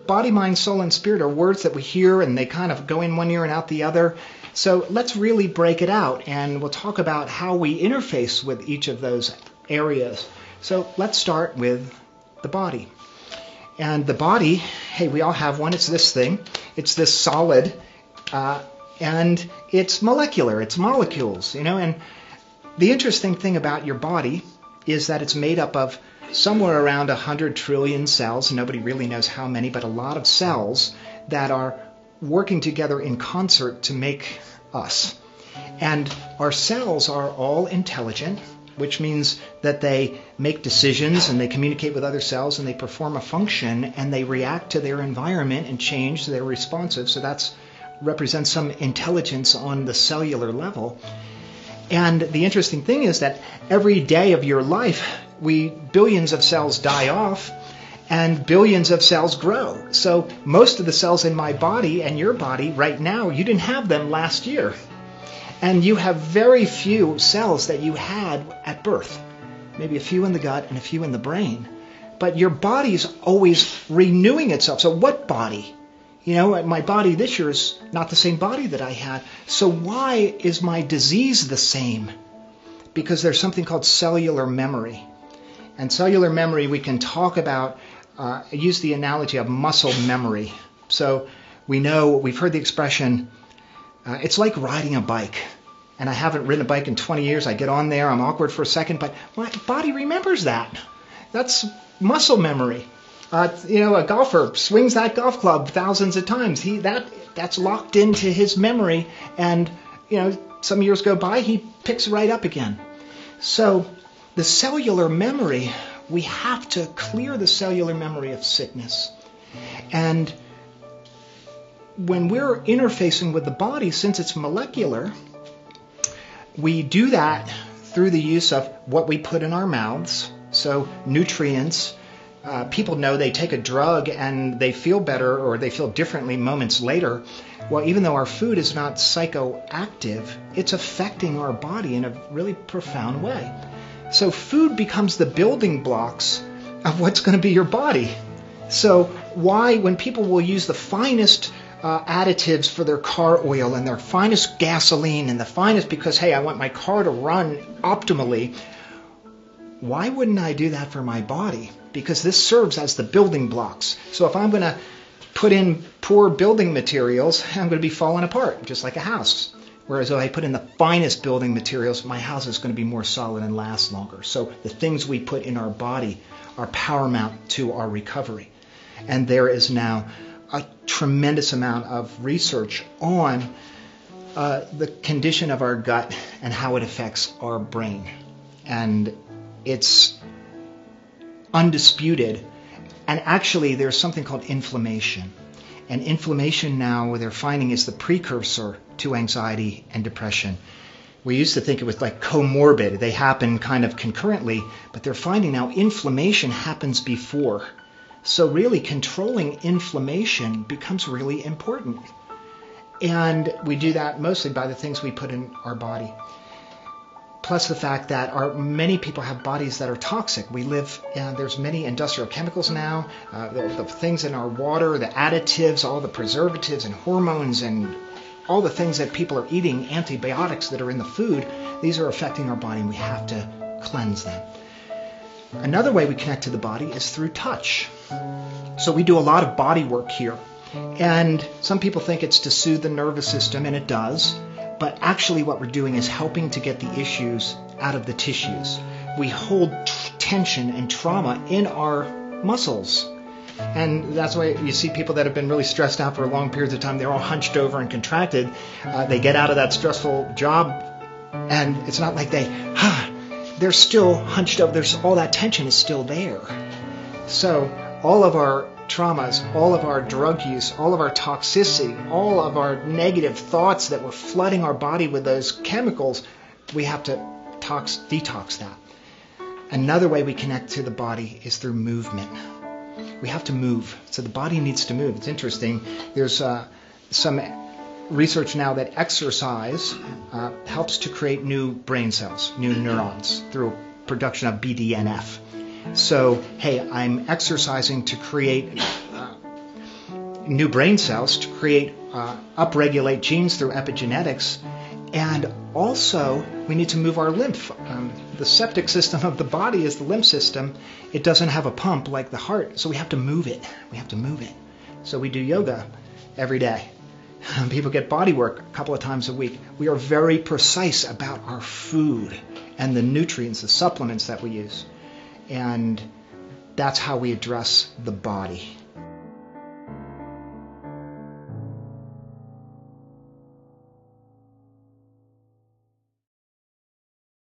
Body, mind, soul, and spirit are words that we hear and they kind of go in one ear and out the other. So let's really break it out, and we'll talk about how we interface with each of those areas. So let's start with the body. And the body, hey, we all have one. It's this thing. It's this solid, and it's molecular. It's molecules, and the interesting thing about your body is that it's made up of somewhere around 100 trillion cells. Nobody really knows how many, but a lot of cells that are working together in concert to make us. And our cells are all intelligent, which means that they make decisions and they communicate with other cells and they perform a function and they react to their environment and change. They're responsive. So that represents some intelligence on the cellular level. And the interesting thing is that every day of your life, billions of cells die off and billions of cells grow. So most of the cells in my body and your body right now, you didn't have them last year. And you have very few cells that you had at birth. Maybe a few in the gut and a few in the brain. But your body's always renewing itself. So what body? My body this year is not the same body that I had. So why is my disease the same? Because there's something called cellular memory. And cellular memory we can talk about, use the analogy of muscle memory. So we've heard the expression, it's like riding a bike. And I haven't ridden a bike in 20 years. I get on there, I'm awkward for a second, but my body remembers that. That's muscle memory. A golfer swings that golf club thousands of times. That's locked into his memory, and some years go by, he picks it right up again. So the cellular memory, we have to clear the cellular memory of sickness. And when we're interfacing with the body, since it's molecular, we do that through the use of what we put in our mouths. So nutrients. People know they take a drug and they feel better or they feel differently moments later. Well, even though our food is not psychoactive, it's affecting our body in a really profound way. So food becomes the building blocks of what's going to be your body. So why, when people will use the finest additives for their car oil and their finest gasoline and the finest because, hey, I want my car to run optimally, why wouldn't I do that for my body? Because this serves as the building blocks. So if I'm going to put in poor building materials, I'm going to be falling apart, just like a house. Whereas if I put in the finest building materials, my house is going to be more solid and last longer. So the things we put in our body are paramount to our recovery. And there is now a tremendous amount of research on the condition of our gut and how it affects our brain. And it's undisputed. And actually, there's something called inflammation. And inflammation now, what they're finding, is the precursor to anxiety and depression. We used to think it was like comorbid. They happen kind of concurrently, but they're finding now inflammation happens before. So really controlling inflammation becomes really important. And we do that mostly by the things we put in our body. Plus the fact that many people have bodies that are toxic. We live, there's many industrial chemicals now, the things in our water, the additives, all the preservatives and hormones and all the things that people are eating, antibiotics that are in the food, these are affecting our body and we have to cleanse them. Another way we connect to the body is through touch. So we do a lot of body work here. And some people think it's to soothe the nervous system, and it does. But actually what we're doing is helping to get the issues out of the tissues. We hold tension and trauma in our muscles. And that's why you see people that have been really stressed out for long periods of time, they're all hunched over and contracted. They get out of that stressful job, and it's not like they're still hunched over. All that tension is still there. So all of our traumas, all of our drug use, all of our toxicity, all of our negative thoughts that were flooding our body with those chemicals, we have to detox that. Another way we connect to the body is through movement. We have to move. So the body needs to move. It's interesting. There's some research now that exercise helps to create new brain cells, new neurons, through production of BDNF. So, hey, I'm exercising to create new brain cells to create, upregulate genes through epigenetics. And also, we need to move our lymph. The septic system of the body is the lymph system. It doesn't have a pump like the heart, so we have to move it. We have to move it. So we do yoga every day. People get bodywork a couple of times a week. We are very precise about our food and the nutrients, the supplements that we use. And that's how we address the body.